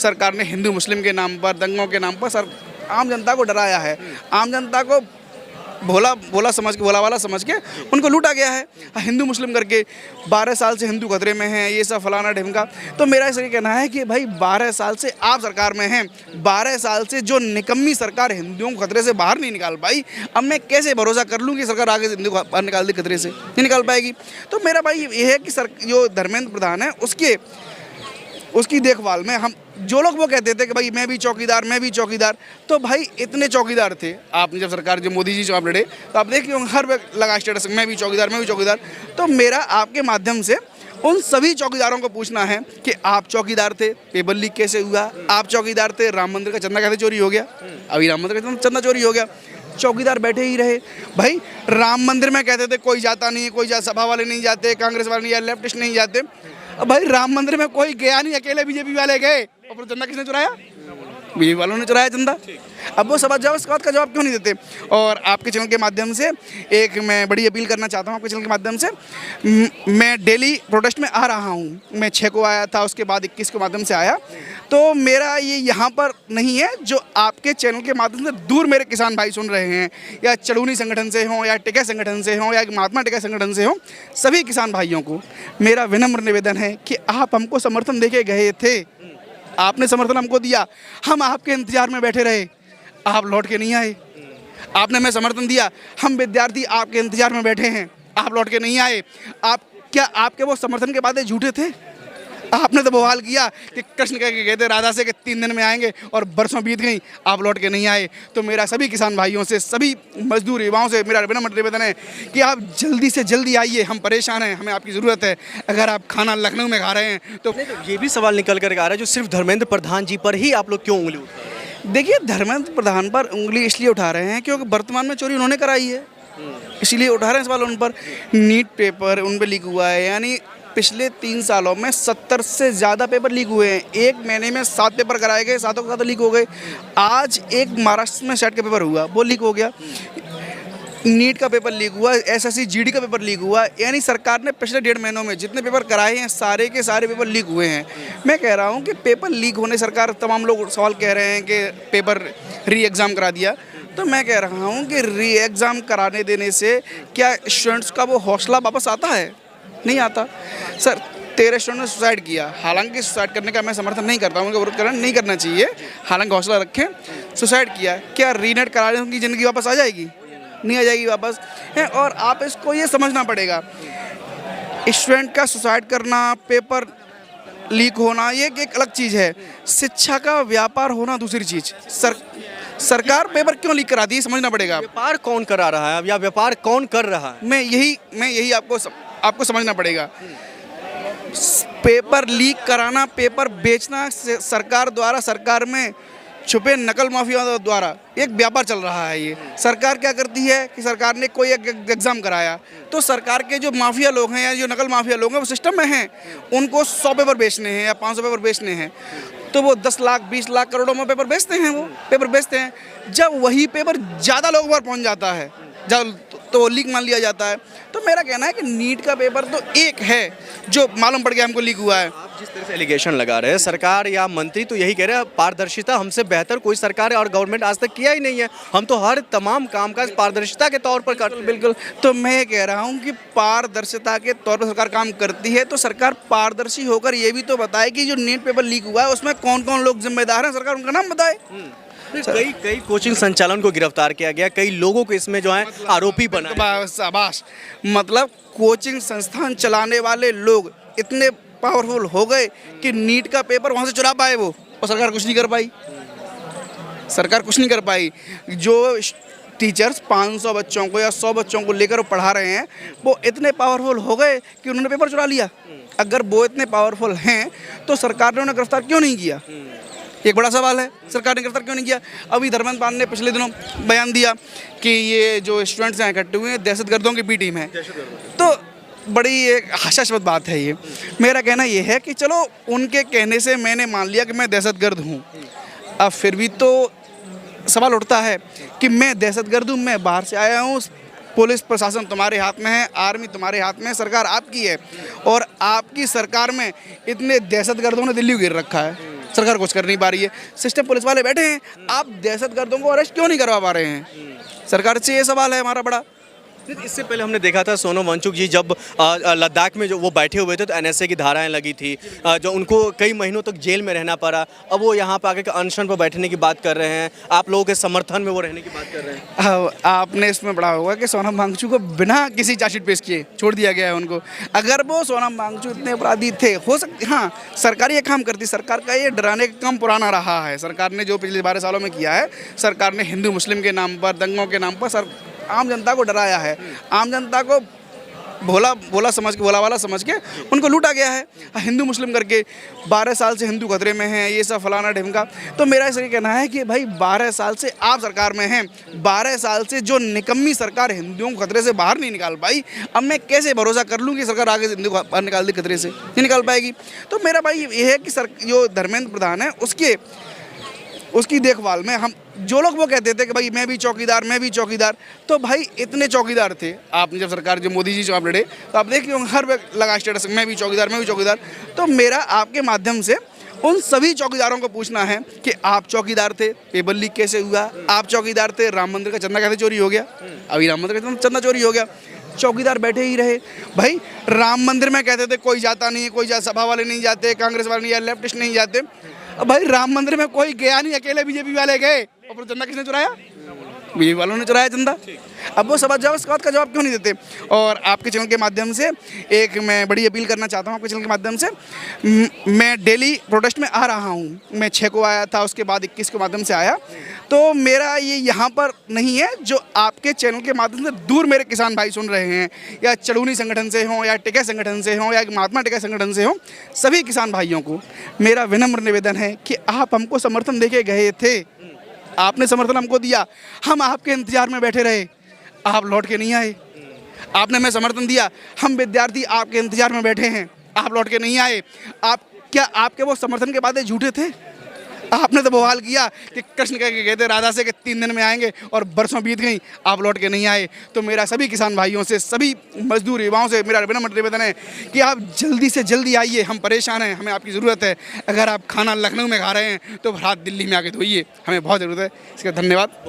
सरकार ने हिंदू मुस्लिम के नाम पर, दंगों के नाम पर आम जनता को डराया है। आम जनता को भोला वाला समझ के उनको लूटा गया है, हिंदू मुस्लिम करके। 12 साल से हिंदू खतरे में हैं, ये सब फलाना ढिमका। तो मेरा ऐसा कहना है कि भाई 12 साल से आप सरकार में हैं, 12 साल से जो निकम्मी सरकार हिंदुओं को खतरे से बाहर नहीं निकाल पाई, अब मैं कैसे भरोसा कर लूँ कि सरकार आगे से हिंदू को बाहर निकाल दे, खतरे से नहीं निकाल पाएगी। तो मेरा भाई ये है कि जो धर्मेंद्र प्रधान है उसकी देखभाल में हम जो लोग वो कहते थे कि भाई मैं भी चौकीदार, तो भाई इतने चौकीदार थे आपने जब सरकार, जो मोदी जी चुनाव लड़े, तो आप देखिए हर वक्त लगा स्टेटस मैं भी चौकीदार। तो मेरा आपके माध्यम से उन सभी चौकीदारों को पूछना है कि आप चौकीदार थे, पेपर लीक कैसे हुआ? आप चौकीदार थे, राम मंदिर का चंदा कैसे चोरी हो गया? अभी राम मंदिर का चंदा चोरी हो गया, चौकीदार बैठे ही रहे। भाई राम मंदिर में कहते थे कोई जाता नहीं, कोई सभा वाले नहीं जाते, कांग्रेस वाले नहीं जाते, लेफ्टिस्ट नहीं जाते। अब भाई राम मंदिर में कोई गया नहीं, अकेले बीजेपी वाले गए, और चंदा किसने चुराया? बीजेपी वालों ने चुराया चंदा। अब वो सब इस बात का जवाब क्यों नहीं देते? और आपके चैनल के माध्यम से एक मैं बड़ी अपील करना चाहता हूँ, आपके चैनल के माध्यम से। मैं डेली प्रोटेस्ट में आ रहा हूँ, मैं 6 को आया था, उसके बाद 21 के माध्यम से आया। तो मेरा ये यहाँ पर नहीं है, जो आपके चैनल के माध्यम से दूर मेरे किसान भाई सुन रहे हैं, या चड़ूनी संगठन से हों, या टिकै संगठन से हों, या महात्मा टिकै संगठन से हों, सभी किसान भाइयों को मेरा विनम्र निवेदन है कि आप हमको समर्थन देके गए थे, आपने समर्थन हमको दिया, हम आपके इंतजार में बैठे रहे, आप लौट के नहीं आए। आपने हमें समर्थन दिया, हम विद्यार्थी आपके इंतजार में बैठे हैं, आप लौट के नहीं आए। क्या आपके वो समर्थन के वादे झूठे थे? आपने तो बवाल किया कि कृष्ण कह के गए थे राधा से कि 3 दिन में आएंगे, और बरसों बीत गई, आप लौट के नहीं आए। तो मेरा सभी किसान भाइयों से, सभी मजदूर युवाओं से मेरा विनम्र निवेदन है कि आप जल्दी से जल्दी आइए, हम परेशान हैं, हमें आपकी ज़रूरत है। अगर आप खाना लखनऊ में खा रहे हैं तो ये भी सवाल निकल कर आ रहा है, जो सिर्फ धर्मेंद्र प्रधान जी पर ही आप लोग क्यों उंगली उठा रहे हैं? देखिए, धर्मेंद्र प्रधान पर उंगली इसलिए उठा रहे हैं क्योंकि वर्तमान में चोरी उन्होंने कराई है, इसलिए उठा रहे हैं सवाल उन पर। नीट पेपर उन पर लीक हुआ है, यानी पिछले 3 सालों में 70 से ज़्यादा पेपर लीक हुए हैं। 1 महीने में 7 पेपर कराए गए, 7 के 7 लीक हो गए। आज एक महाराष्ट्र में सेट का पेपर हुआ, वो लीक हो गया। नीट का पेपर लीक हुआ, SSC GD का पेपर लीक हुआ। यानी सरकार ने पिछले 1.5 महीनों में जितने पेपर कराए हैं, सारे के सारे पेपर लीक हुए हैं। मैं कह रहा हूं कि पेपर लीक होने, सरकार, तमाम लोग सवाल कह रहे हैं कि पेपर री एग्ज़ाम करा दिया, तो मैं कह रहा हूं कि री एग्ज़ाम कराने देने से क्या स्टूडेंट्स का वो हौसला वापस आता है? नहीं आता। सर, 13 स्टूडेंट ने सुसाइड किया, हालांकि सुसाइड करने का मैं समर्थन नहीं करता हूँ, उनका विरोध करना नहीं करना चाहिए, हालांकि हौसला रखें। सुसाइड किया, क्या रीनेट कराने उनकी ज़िंदगी वापस आ जाएगी? नहीं आ जाएगी वापस है। और आप इसको ये समझना पड़ेगा, स्टूडेंट का सुसाइड करना, पेपर लीक होना, ये एक अलग चीज़ है, शिक्षा का व्यापार होना दूसरी चीज़। सरकार पेपर क्यों लीक कराती है, समझना पड़ेगा। व्यापार कौन करा रहा है या व्यापार कौन कर रहा है? मैं यही आपको समझना पड़ेगा। पेपर लीक कराना, पेपर बेचना सरकार द्वारा, सरकार में छुपे नकल माफिया द्वारा एक व्यापार चल रहा है। ये सरकार क्या करती है कि सरकार ने कोई एक एग्ज़ाम कराया, तो सरकार के जो माफिया लोग हैं या जो नकल माफिया लोग हैं वो सिस्टम में हैं, उनको 100 पेपर बेचने हैं या 500 पेपर बेचने हैं, तो वो 10 लाख 20 लाख करोड़ों में पेपर बेचते हैं। वो पेपर बेचते हैं, जब वही पेपर ज़्यादा लोगों पर पहुँच जाता है, जब तो लीक मान लिया जाता है। तो मेरा कहना है कि नीट का पेपर तो एक है जो मालूम पड़ गया हमको लीक हुआ है। आप जिस तरह से एलिगेशन लगा रहे हैं, सरकार या मंत्री तो यही कह रहे हैं पारदर्शिता हमसे बेहतर कोई सरकार और गवर्नमेंट आज तक किया ही नहीं है, हम तो हर तमाम कामकाज पारदर्शिता के तौर पर करते हैं। बिल्कुल, तो मैं कह रहा हूँ कि पारदर्शिता के तौर पर सरकार काम करती है, तो सरकार पारदर्शी होकर ये भी तो बताए कि जो नीट पेपर लीक हुआ है उसमें कौन कौन लोग जिम्मेदार हैं, सरकार उनका नाम बताए। कई कोचिंग संचालन को गिरफ्तार किया गया, कई लोगों को इसमें जो है आरोपी बनाया। शाबाश, मतलब कोचिंग संस्थान चलाने वाले लोग इतने पावरफुल हो गए कि नीट का पेपर वहाँ से चुरा पाए वो, और सरकार कुछ नहीं कर पाई। सरकार कुछ नहीं कर पाई। जो टीचर्स 500 बच्चों को या 100 बच्चों को लेकर पढ़ा रहे हैं, वो इतने पावरफुल हो गए कि उन्होंने पेपर चुरा लिया। अगर वो इतने पावरफुल हैं तो सरकार ने उन्हें गिरफ्तार क्यों नहीं किया? एक बड़ा सवाल है, सरकार ने गिरफ्तार क्यों नहीं किया? अभी धर्मेंद्र प्रधान ने पिछले दिनों बयान दिया कि ये जो स्टूडेंट्स हैं इकट्ठे हुए हैं, दहशतगर्दों की बी टीम है। तो बड़ी एक हास्यास्पद बात है ये। मेरा कहना ये है कि चलो उनके कहने से मैंने मान लिया कि मैं दहशतगर्द हूँ, अब फिर भी तो सवाल उठता है कि मैं दहशतगर्द हूँ, मैं बाहर से आया हूँ, पुलिस प्रशासन तुम्हारे हाथ में है, आर्मी तुम्हारे हाथ में है, सरकार आपकी है। और आपकी सरकार में इतने दहशतगर्दों ने दिल्ली को घेर रखा है, सरकार कुछ कर नहीं पा रही है। सिस्टम पुलिस वाले बैठे हैं, आप दहशतगर्दों को अरेस्ट क्यों नहीं करवा पा रहे हैं? सरकार से ये सवाल है हमारा बड़ा। इससे पहले हमने देखा था सोनम वांगचुक जी जब लद्दाख में जो वो बैठे हुए थे तो एनएसए की धाराएं लगी थी, जो उनको कई महीनों तक जेल में रहना पड़ा। अब वो यहाँ पर आके अनशन पर बैठने की बात कर रहे हैं, आप लोगों के समर्थन में वो रहने की बात कर रहे हैं। आपने इसमें पढ़ा होगा कि सोनम वांगचुक को बिना किसी चार्जशीट पेश किए छोड़ दिया गया है उनको। अगर वो सोनम वांगचुक इतने अपराधी थे, हो सकते, हाँ सरकार ये काम करती, सरकार का ये डराने का काम पुराना रहा है। सरकार ने जो पिछले 12 सालों में किया है, सरकार ने हिंदू मुस्लिम के नाम पर, दंगों के नाम पर आम जनता को डराया है, आम जनता को भोला समझ के, भोला वाला समझ के उनको लूटा गया है। हिंदू मुस्लिम करके 12 साल से हिंदू खतरे में हैं, ये सब फलाना ढिमका। तो मेरा ऐसा कहना है कि भाई 12 साल से आप सरकार में हैं, 12 साल से जो निकम्मी सरकार हिंदुओं को खतरे से बाहर नहीं निकाल पाई, अब मैं कैसे भरोसा कर लूँ कि सरकार आगे हिंदू को बाहर निकाल दी, खतरे से नहीं निकाल पाएगी। तो मेरा भाई ये है कि जो धर्मेंद्र प्रधान है उसकी देखभाल में हम, जो लोग वो कहते थे कि भाई मैं भी चौकीदार, तो भाई इतने चौकीदार थे। आपने जब सरकार, जो मोदी जी चुनाव लड़े, तो आप देखिए हर वक्त लगा स्टेटस मैं भी चौकीदार। तो मेरा आपके माध्यम से उन सभी चौकीदारों को पूछना है कि आप चौकीदार थे, पेपर लीक कैसे हुआ? आप चौकीदार थे, राम मंदिर का चंदा कैसे चोरी हो गया? अभी राम मंदिर का चंदा चोरी हो गया, चौकीदार बैठे ही रहे। भाई राम मंदिर में कहते थे कोई जाता नहीं, कोई सभा वाले नहीं जाते, कांग्रेस वाले नहीं जाते, लेफ्टिस्ट नहीं जाते। अब भाई राम मंदिर में कोई गया नहीं, अकेले बीजेपी वाले गए, और चंदा किसने चुराया? बीजेपी वालों ने चुराया चंदा। अब वो सब इस बात का जवाब क्यों नहीं देते? और आपके चैनल के माध्यम से एक मैं बड़ी अपील करना चाहता हूँ, आपके चैनल के माध्यम से। मैं डेली प्रोटेस्ट में आ रहा हूँ, मैं 6 को आया था, उसके बाद 21 के माध्यम से आया। तो मेरा ये यहाँ पर नहीं है, जो आपके चैनल के माध्यम से दूर मेरे किसान भाई सुन रहे हैं, या चड़ूनी संगठन से हों, या टिकै संगठन से हों, या महात्मा टिकै संगठन से हों, सभी किसान भाइयों को मेरा विनम्र निवेदन है कि आप हमको समर्थन देके गए थे, आपने समर्थन हमको दिया, हम आपके इंतजार में बैठे रहे, आप लौट के नहीं आए। आपने हमें समर्थन दिया, हम विद्यार्थी आपके इंतजार में बैठे हैं, आप लौट के नहीं आए। क्या आपके वो समर्थन के वादे झूठे थे? आपने तो बवाल किया कि कृष्ण कह के गए थे राधा से कि 3 दिन में आएंगे, और बरसों बीत गई, आप लौट के नहीं आए। तो मेरा सभी किसान भाइयों से, सभी मजदूर युवाओं से मेरा विनम्र निवेदन है कि आप जल्दी से जल्दी आइए, हम परेशान हैं, हमें आपकी ज़रूरत है। अगर आप खाना लखनऊ में खा रहे हैं तो रात दिल्ली में आके धोइए, हमें बहुत ज़रूरत है। इसका धन्यवाद।